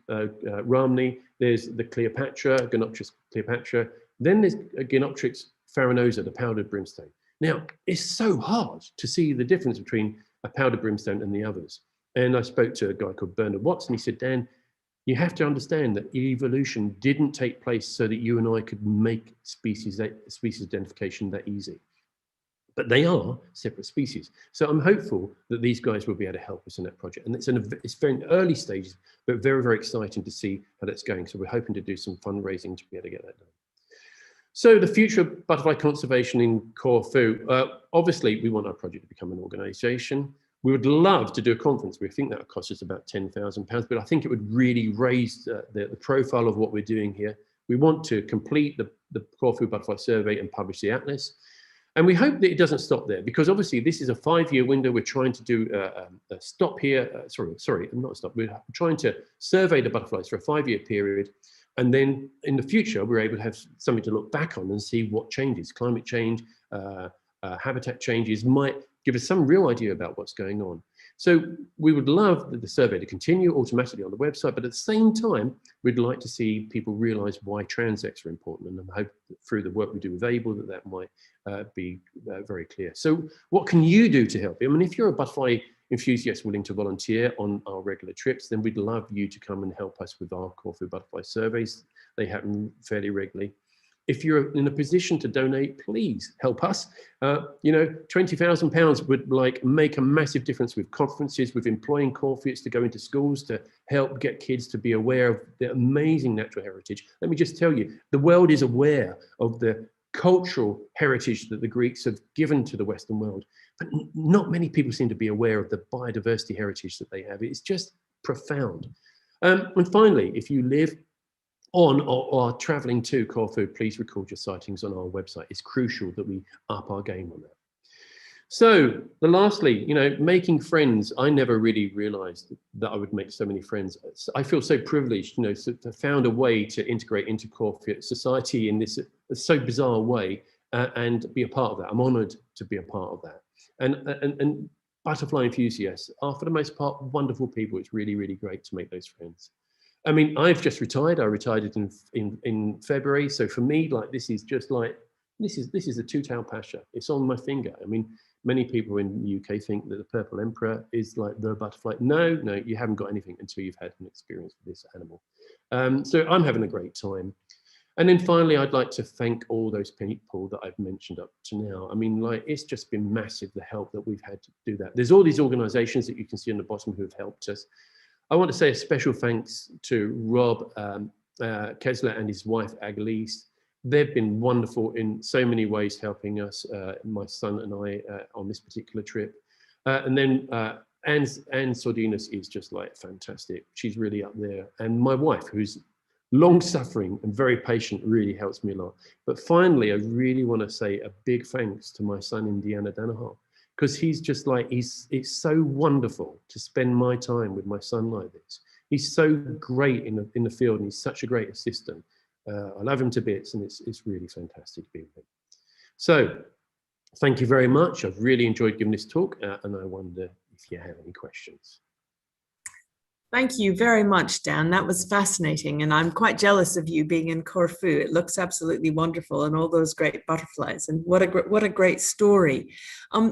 ramni. There's the Cleopatra, Gonoptrix Cleopatra. Then there's a Gonoptrix farinosa, the powdered brimstone. Now, it's so hard to see the difference between a powdered brimstone and the others. And I spoke to a guy called Bernard Watson. He said, Dan, you have to understand that evolution didn't take place so that you and I could make species identification that easy. But they are separate species. So I'm hopeful that these guys will be able to help us in that project. And it's very early stages, but very, very exciting to see how that's going. So we're hoping to do some fundraising to be able to get that done. So the future of butterfly conservation in Corfu, obviously we want our project to become an organization. We would love to do a conference. We think that would cost us about £10,000, but I think it would really raise the profile of what we're doing here. We want to complete the Corfu Butterfly Survey and publish the atlas. And we hope that it doesn't stop there, because obviously this is a 5-year window. We're trying to do a stop here. Sorry, not a stop. We're trying to survey the butterflies for a 5-year period. And then in the future, we're able to have something to look back on and see what changes. Climate change, habitat changes might give us some real idea about what's going on. So we would love the survey to continue automatically on the website, but at the same time, we'd like to see people realize why transects are important. And I hope that through the work we do with Abel, that might be very clear. So what can you do to help? I mean, if you're a butterfly enthusiast willing to volunteer on our regular trips, then we'd love you to come and help us with our Corfu Butterfly surveys. They happen fairly regularly. If you're in a position to donate, please help us. You know, £20,000 would make a massive difference with conferences, with employing Corfutes to go into schools to help get kids to be aware of the amazing natural heritage. Let me just tell you, the world is aware of the cultural heritage that the Greeks have given to the Western world, but not many people seem to be aware of the biodiversity heritage that they have. It's just profound. And finally, if you live on or are traveling to Corfu, please record your sightings on our website. It's crucial that we up our game on that. So lastly, you know, making friends. I never really realized that I would make so many friends. I feel so privileged, you know, to found a way to integrate into Corfu society in this so bizarre way and be a part of that. I'm honored to be a part of that. And butterfly enthusiasts are, for the most part, wonderful people. It's really, really great to make those friends. I mean, I've just retired. I retired in February. So for me, like, this is just like, this is a two-tailed pasha. It's on my finger. I mean, many people in the UK think that the purple emperor is like the butterfly. No, you haven't got anything until you've had an experience with this animal. So I'm having a great time. And then finally, I'd like to thank all those people that I've mentioned up to now. I mean, like, it's just been massive, the help that we've had to do that. There's all these organizations that you can see on the bottom who have helped us. I want to say a special thanks to Rob Kessler and his wife, Agalise. They've been wonderful in so many ways, helping us, my son and I, on this particular trip. And then Anne Sordinas is just like fantastic. She's really up there. And my wife, who's long-suffering and very patient, really helps me a lot. But finally, I really want to say a big thanks to my son, Indiana Danahar, because he's just like, it's so wonderful to spend my time with my son like this. He's so great in the field, and he's such a great assistant. I love him to bits, and it's really fantastic to be with him. So thank you very much. I've really enjoyed giving this talk, and I wonder if you have any questions. Thank you very much, Dan. That was fascinating. And I'm quite jealous of you being in Corfu. It looks absolutely wonderful, and all those great butterflies. And what a great story.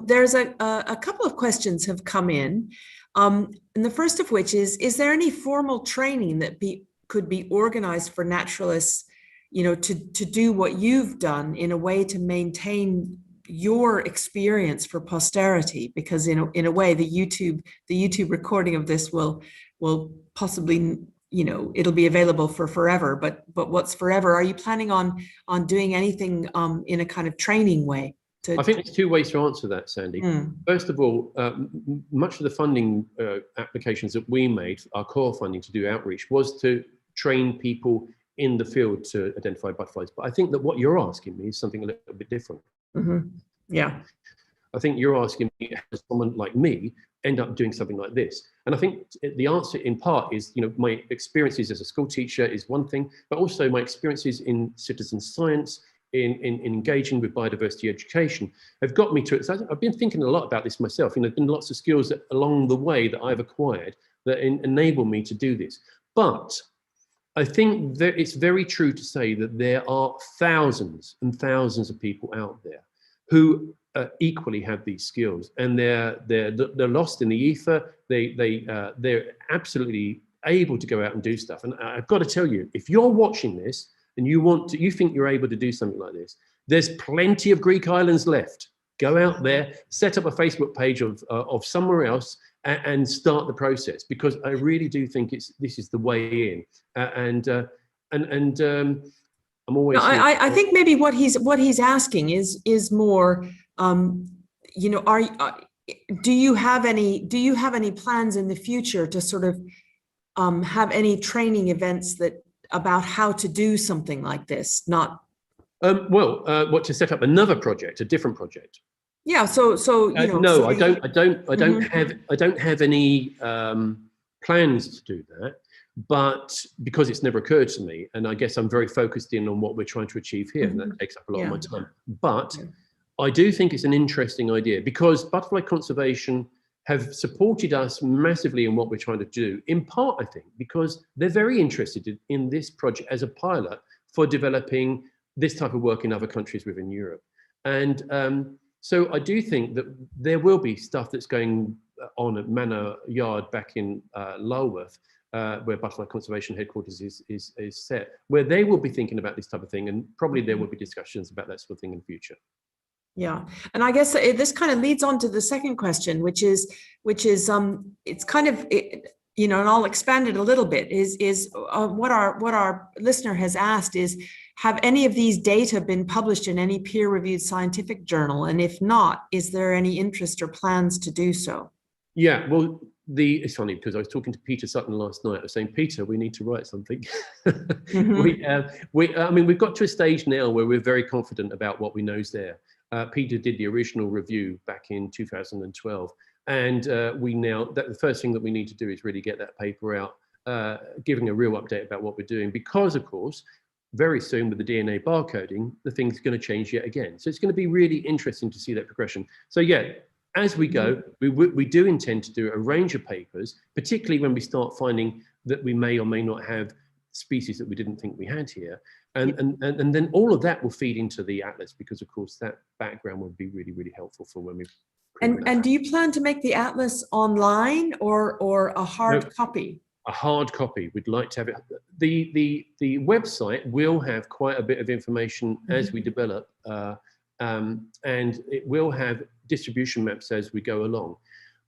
There's a couple of questions have come in. And the first of which is there any formal training that could be organized for naturalists, to do what you've done in a way to maintain your experience for posterity? Because in a way, the YouTube recording of this will possibly, it'll be available for forever, but what's forever? Are you planning on doing anything in a kind of training way? I think there's two ways to answer that, Sandy. First of all, much of the funding applications that we made, our core funding to do outreach, was to train people in the field to identify butterflies. But I think that what you're asking me is something a little bit different. Yeah. I think you're asking me, how does someone like me end up doing something like this? And I think the answer in part is, my experiences as a school teacher is one thing, but also my experiences in citizen science, in engaging with biodiversity education have got me to it. So I've been thinking a lot about this myself. There's been lots of skills along the way that I've acquired that enable me to do this. But I think that it's very true to say that there are thousands and thousands of people out there who equally have these skills, and they're lost in the ether. They're absolutely able to go out and do stuff. And I've got to tell you, if you're watching this and you think you're able to do something like this, there's plenty of Greek islands left. Go out there, set up a Facebook page of somewhere else, and start the process, because I really do think this is the way in. I'm always. No, I think maybe what he's asking is more. Do you have any plans in the future to sort of have any training events about how to do something like this? Not. What, to set up another project, a different project? Yeah. So no, I don't have any plans to do that. But because it's never occurred to me, and I guess I'm very focused in on what we're trying to achieve here, and that takes up a lot of my time. But I do think it's an interesting idea, because butterfly conservation have supported us massively in what we're trying to do, in part, I think, because they're very interested in this project as a pilot for developing this type of work in other countries within Europe. And so I do think that there will be stuff that's going on at Manor Yard back in Lulworth, where Butterfly Conservation Headquarters is set, where they will be thinking about this type of thing, and probably there will be discussions about that sort of thing in the future. Yeah, and I guess this kind of leads on to the second question, which is it's kind of, and I'll expand it a little bit. Is what our listener has asked is, have any of these data been published in any peer-reviewed scientific journal, and if not, is there any interest or plans to do so? Yeah, well, it's funny because I was talking to Peter Sutton last night. I was saying, Peter, we need to write something. We've got to a stage now where we're very confident about what we know is there. Peter did the original review back in 2012, and the first thing that we need to do is really get that paper out, giving a real update about what we're doing, because of course, very soon with the DNA barcoding, the thing's going to change yet again. So it's going to be really interesting to see that progression. So yeah, as we go, we do intend to do a range of papers, particularly when we start finding that we may or may not have species that we didn't think we had here. And then all of that will feed into the atlas, because of course that background will be really, really helpful for when we. And do you plan to make the atlas online or a hard copy? A hard copy. We'd like to have it. The website will have quite a bit of information as we develop, and it will have distribution maps as we go along.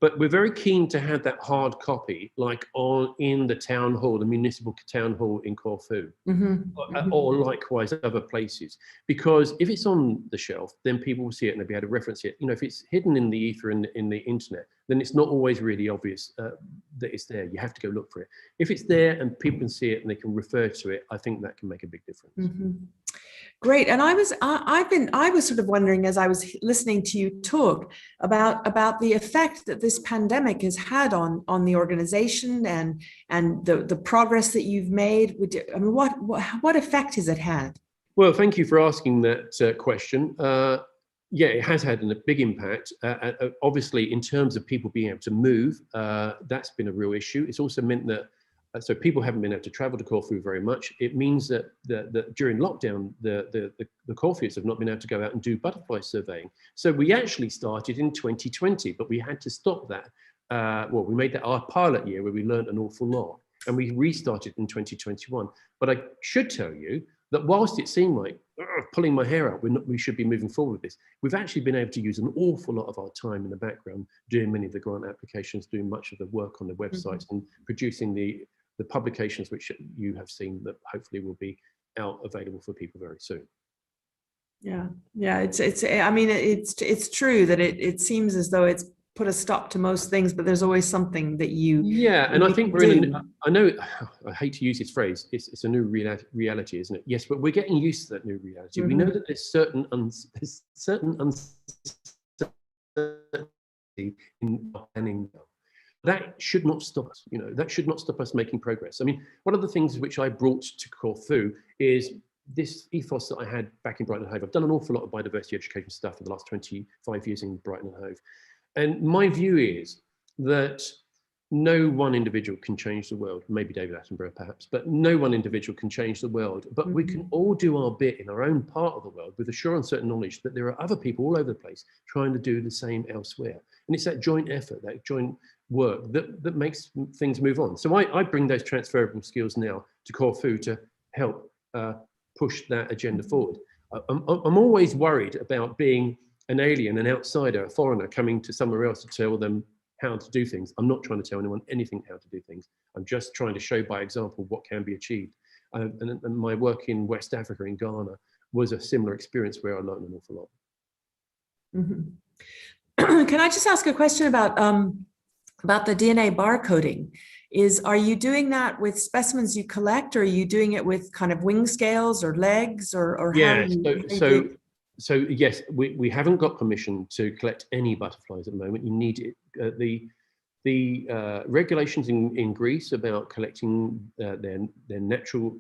But we're very keen to have that hard copy, like in the town hall, the municipal town hall in Corfu, or likewise other places. Because if it's on the shelf, then people will see it and they'll be able to reference it. If it's hidden in the ether in the internet, then it's not always really obvious that it's there. You have to go look for it. If it's there and people can see it and they can refer to it, I think that can make a big difference. Great. And I was sort of wondering, as I was listening to you talk about the effect that this pandemic has had on the organization and the progress that you've made. I mean, what effect has it had? Well, thank you for asking that question. Yeah, it has had a big impact. Obviously, in terms of people being able to move, that's been a real issue. It's also meant that so people haven't been able to travel to Corfu very much. It means that during lockdown, the Corfus have not been able to go out and do butterfly surveying. So we actually started in 2020, but we had to stop that. Well, we made that our pilot year where we learned an awful lot, and we restarted in 2021. But I should tell you that whilst it seemed like pulling my hair out, we should be moving forward with this, we've actually been able to use an awful lot of our time in the background, doing many of the grant applications, doing much of the work on the websites, and producing the publications which you have seen that hopefully will be out available for people very soon. Yeah, I mean, it's true that it seems as though it's put a stop to most things, but there's always something that you and I think we're in I know I hate to use this phrase, it's a new reality, isn't it? Yes, but we're getting used to that new reality. We know that there's certain uncertainty in planning. That should not stop us, that should not stop us making progress. I mean, one of the things which I brought to Corfu is this ethos that I had back in Brighton and Hove. I've done an awful lot of biodiversity education stuff for the last 25 years in Brighton and Hove. And my view is that no one individual can change the world, maybe David Attenborough perhaps, but no one individual can change the world. But we can all do our bit in our own part of the world with a sure and certain knowledge that there are other people all over the place trying to do the same elsewhere. And it's that joint effort, that joint work that makes things move on. So I bring those transferable skills now to Corfu to help push that agenda forward. I'm always worried about being an alien, an outsider, a foreigner coming to somewhere else to tell them how to do things. I'm not trying to tell anyone anything how to do things. I'm just trying to show by example what can be achieved. And my work in West Africa, in Ghana, was a similar experience where I learned an awful lot. Can I just ask a question about the DNA barcoding? Are you doing that with specimens you collect, or are you doing it with kind of wing scales or legs, or yeah, so yes, we haven't got permission to collect any butterflies at the moment. You need it. The regulations in Greece about collecting their natural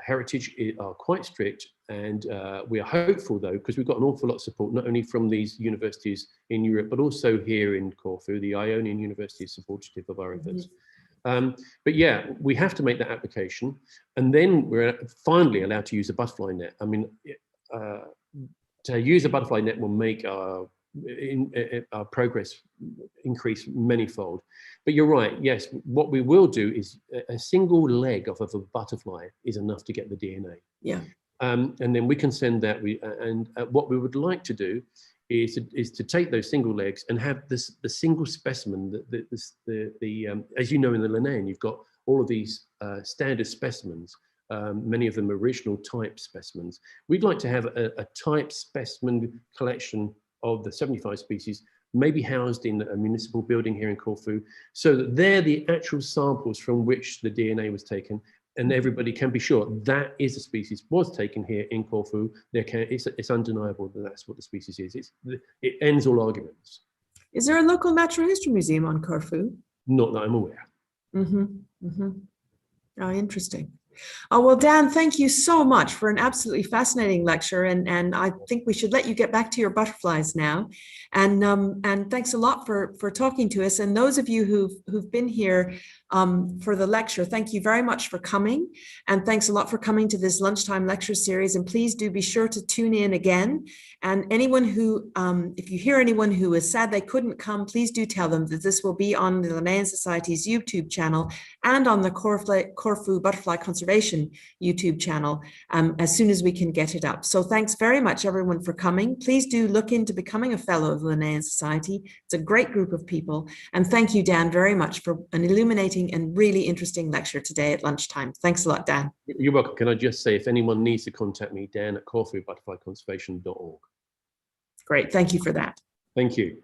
heritage are quite strict, and we are hopeful though, because we've got an awful lot of support not only from these universities in Europe but also here in Corfu. The Ionian University is supportive of our efforts. But yeah, we have to make that application, and then we're finally allowed to use a butterfly net. I mean, to use a butterfly net will make our progress increase manyfold. But you're right, yes, what we will do is a single leg of a butterfly is enough to get the DNA. Yeah. And then we can send that. What we would like to do is to take those single legs and have the single specimen. As you know, in the Linnean, you've got all of these standard specimens. Many of them original type specimens. We'd like to have a type specimen collection of the 75 species, maybe housed in a municipal building here in Corfu, so that they're the actual samples from which the DNA was taken, and everybody can be sure that is a species was taken here in Corfu. It's undeniable that that's what the species is. It ends all arguments. Is there a local natural history museum on Corfu? Not that I'm aware. Oh, interesting. Oh, well, Dan, thank you so much for an absolutely fascinating lecture. And I think we should let you get back to your butterflies now. And thanks a lot for talking to us. And those of you who've been here for the lecture, thank you very much for coming. And thanks a lot for coming to this lunchtime lecture series. And please do be sure to tune in again. And anyone who, if you hear anyone who is sad they couldn't come, please do tell them that this will be on the Linnean Society's YouTube channel and on the Corfu Butterfly Conservation YouTube channel as soon as we can get it up. So thanks very much, everyone, for coming. Please do look into becoming a fellow of the Linnean Society. It's a great group of people. And thank you, Dan, very much for an illuminating and really interesting lecture today at lunchtime. Thanks a lot, Dan. You're welcome. Can I just say, if anyone needs to contact me, Dan at CorfuButterflyConservation.org. Great. Thank you for that. Thank you.